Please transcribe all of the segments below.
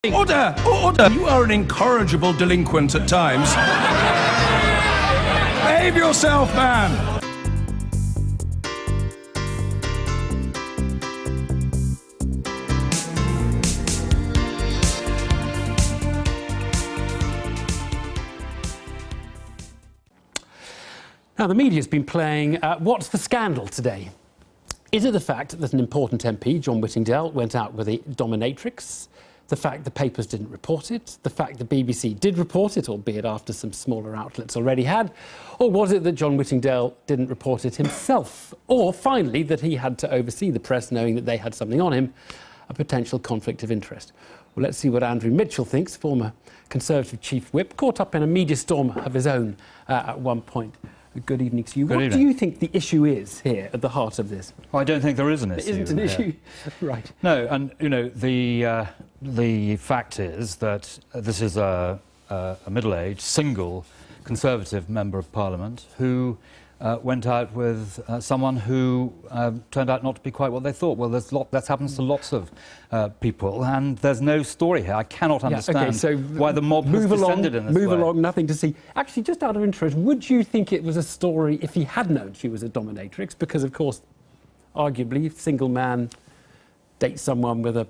Order! Order! You are an incorrigible delinquent at times. Behave yourself, man! Now, the media's been playing What's the Scandal today? Is it the fact that an important MP, John Whittingdale, went out with a dominatrix? The fact the papers didn't report it? The fact the BBC did report it, albeit after some smaller outlets already had? Or was it that John Whittingdale didn't report it himself? Or, finally, that he had to oversee the press knowing that they had something on him, a potential conflict of interest? Well, let's see what Andrew Mitchell thinks, former Conservative Chief Whip, caught up in a media storm of his own at one point. Good evening to you. What do you think the issue is here at the heart of this? Well, I don't think there is an issue. There isn't an issue? Right. No, and, you know, the fact is that this is a middle-aged, single Conservative Member of Parliament who went out with someone who turned out not to be quite what they thought. Well, that happens to lots of people, and there's no story here. I cannot understand why the mob has descended in this way. Move along, nothing to see. Actually, just out of interest, would you think it was a story if he had known she was a dominatrix? Because, of course, arguably, single man dates someone with a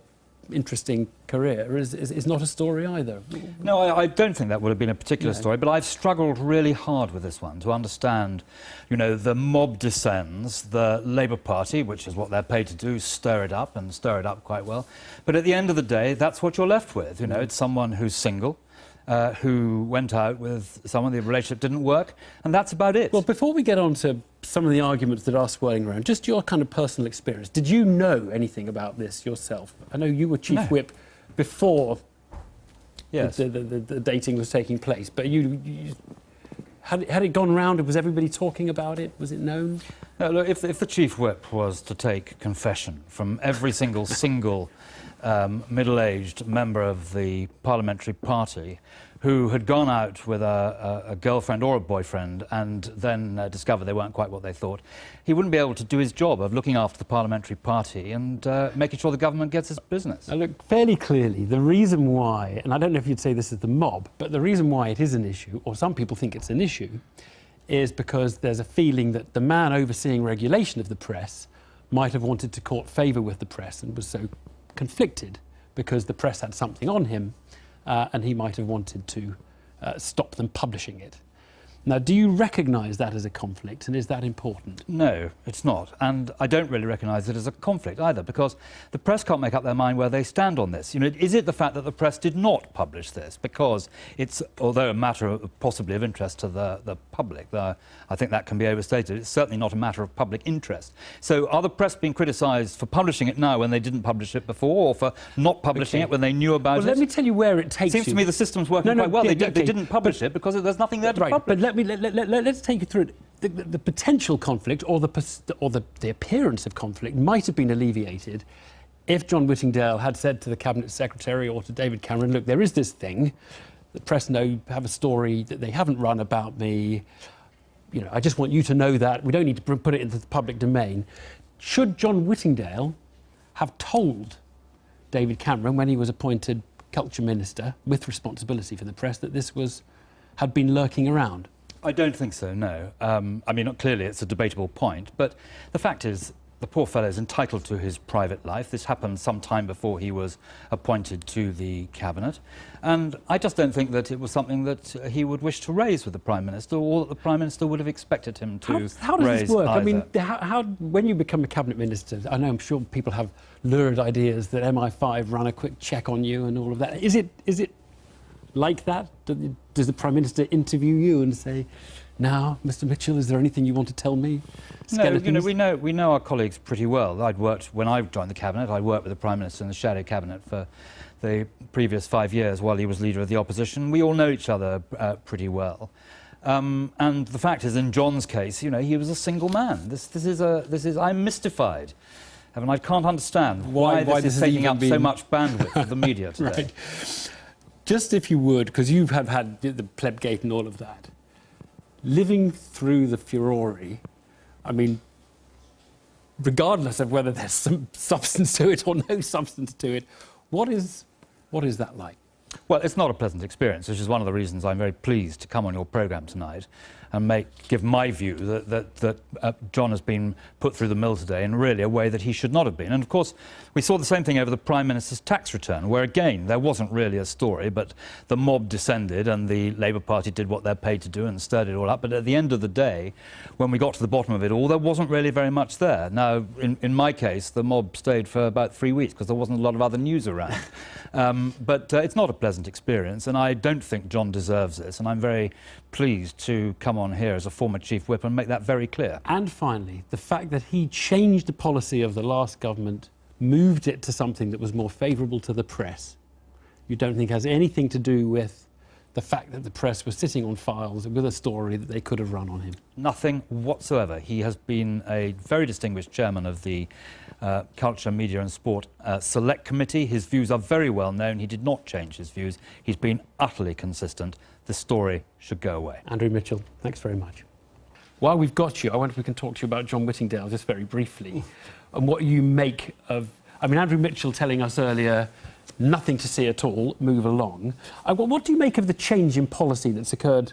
interesting career is not a story either. No, I don't think that would have been a particular story, but I've struggled really hard with this one to understand, you know, the mob descends, the Labour Party, which is what they're paid to do, stir it up and stir it up quite well. But at the end of the day, that's what you're left with. You know, it's someone who's single, who went out with someone, the relationship didn't work, and that's about it. Well, before we get on to some of the arguments that are swirling around, just your kind of personal experience, did you know anything about this yourself? I know you were Chief Whip before the dating was taking place, but had it gone round? Was everybody talking about it? Was it known? No, look, if the Chief Whip was to take confession from every single middle-aged member of the parliamentary party who had gone out with a girlfriend or a boyfriend and then discovered they weren't quite what they thought, he wouldn't be able to do his job of looking after the parliamentary party and making sure the government gets its business. Now, look, fairly clearly, the reason why, and I don't know if you'd say this is the mob, but the reason why it is an issue, or some people think it's an issue, is because there's a feeling that the man overseeing regulation of the press might have wanted to court favour with the press and was so conflicted because the press had something on him and he might have wanted to stop them publishing it. Now, do you recognise that as a conflict, and is that important? No, it's not. And I don't really recognise it as a conflict either, because the press can't make up their mind where they stand on this. You know, is it the fact that the press did not publish this because it's, although a matter of possibly of interest to the public, I think that can be overstated, it's certainly not a matter of public interest. So are the press being criticised for publishing it now when they didn't publish it before, or for not publishing it when they knew about it? Well, let me tell you where it takes you. It seems to me the system's working quite well. They didn't publish it because there's nothing there to publish. But let's take you through it. The potential conflict or the appearance of conflict might have been alleviated if John Whittingdale had said to the Cabinet Secretary or to David Cameron, look, there is this thing, the press have a story that they haven't run about me, you know, I just want you to know that, we don't need to put it into the public domain. Should John Whittingdale have told David Cameron, when he was appointed Culture Minister with responsibility for the press, that this had been lurking around? I don't think so, no. I mean, clearly it's a debatable point, but the fact is the poor fellow is entitled to his private life. This happened some time before he was appointed to the Cabinet, and I just don't think that it was something that he would wish to raise with the Prime Minister, or that the Prime Minister would have expected him to raise. How does this work? Either. I mean, when you become a Cabinet Minister, I know I'm sure people have lurid ideas that MI5 run a quick check on you and all of that. Is it like that? Does the Prime Minister interview you and say, now, Mr. Mitchell, is there anything you want to tell me? Skeletons? No, you know, we know our colleagues pretty well. When I joined the Cabinet, I worked with the Prime Minister in the shadow Cabinet for the previous 5 years while he was Leader of the Opposition. We all know each other pretty well. And the fact is, in John's case, you know, he was a single man. I'm mystified. I mean, I can't understand why this is taking up so much bandwidth of the media today. Right. Just if you would, because you've had the plebgate and all of that, living through the furore, I mean, regardless of whether there's some substance to it or no substance to it, what is What is that like? Well, it's not a pleasant experience, which is one of the reasons I'm very pleased to come on your programme tonight and give my view that John has been put through the mill today in really a way that he should not have been. And of course, we saw the same thing over the Prime Minister's tax return, where again, there wasn't really a story, but the mob descended and the Labour Party did what they're paid to do and stirred it all up. But at the end of the day, when we got to the bottom of it all, there wasn't really very much there. Now, in my case, the mob stayed for about 3 weeks because there wasn't a lot of other news around. But it's not a pleasant experience, and I don't think John deserves this, and I'm very pleased to come on here as a former Chief Whip and make that very clear. And finally, the fact that he changed the policy of the last government, moved it to something that was more favourable to the press, you don't think has anything to do with the fact that the press was sitting on files with a story that they could have run on him? Nothing whatsoever. He has been a very distinguished chairman of the Culture, Media and Sport Select Committee. His views are very well known. He did not change his views. He's been utterly consistent. The story should go away. Andrew Mitchell, thanks very much. While we've got you, I wonder if we can talk to you about John Whittingdale just very briefly and what you make of... I mean, Andrew Mitchell telling us earlier, nothing to see at all, move along. What do you make of the change in policy that's occurred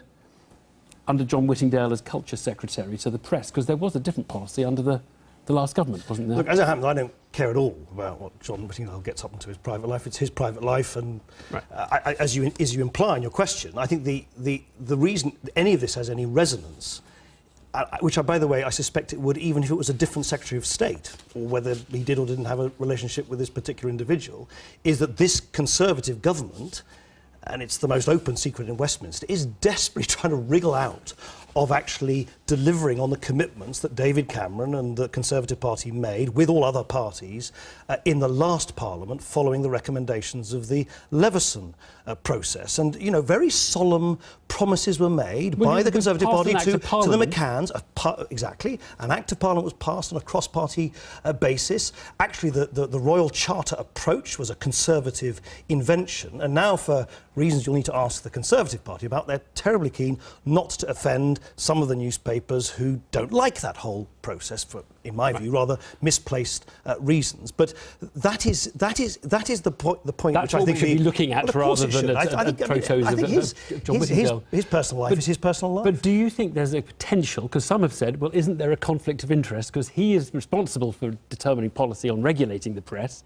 under John Whittingdale as Culture Secretary to the press? Because there was a different policy under the last government, wasn't there? Look, as it happens, I don't care at all about what John Whittingdale gets up into his private life. It's his private life, and right. as you imply in your question, I think the reason any of this has any resonance, which, by the way, I suspect it would even if it was a different Secretary of State, or whether he did or didn't have a relationship with this particular individual, is that this Conservative government, and it's the most open secret in Westminster, is desperately trying to wriggle out of actually delivering on the commitments that David Cameron and the Conservative Party made with all other parties in the last Parliament following the recommendations of the Leveson process. And, you know, very solemn promises were made by the Conservative Party to the McCanns. Exactly. An Act of Parliament was passed on a cross-party basis. Actually, the Royal Charter approach was a Conservative invention. And now, for reasons you'll need to ask the Conservative Party about, they're terribly keen not to offend some of the newspapers who don't like that whole process for, in my view, rather misplaced reasons. But that is the point. That's which I what think we should be looking at rather than I think his personal life is his personal life. But do you think there's a potential? Because some have said, well, isn't there a conflict of interest? Because he is responsible for determining policy on regulating the press,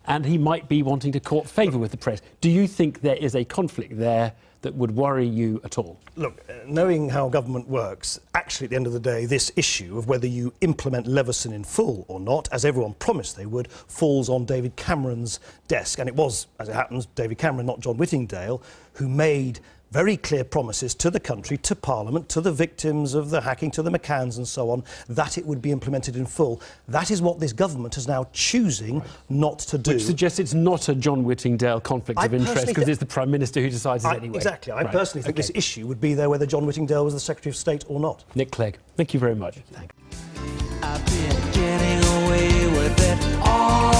and he might be wanting to court favour with the press. Do you think there is a conflict there that would worry you at all? Look, knowing how government works, actually at the end of the day, this issue of whether you implement Leveson in full or not, as everyone promised they would, falls on David Cameron's desk. And it was, as it happens, David Cameron, not John Whittingdale, who made very clear promises to the country, to Parliament, to the victims of the hacking, to the McCanns and so on, that it would be implemented in full. That is what this government is now choosing not to do. Which suggests it's not a John Whittingdale conflict of interest, because it's the Prime Minister who decides it anyway. Exactly. I personally think this issue would be there whether John Whittingdale was the Secretary of State or not. Nick Clegg, thank you very much. I've been getting away with it all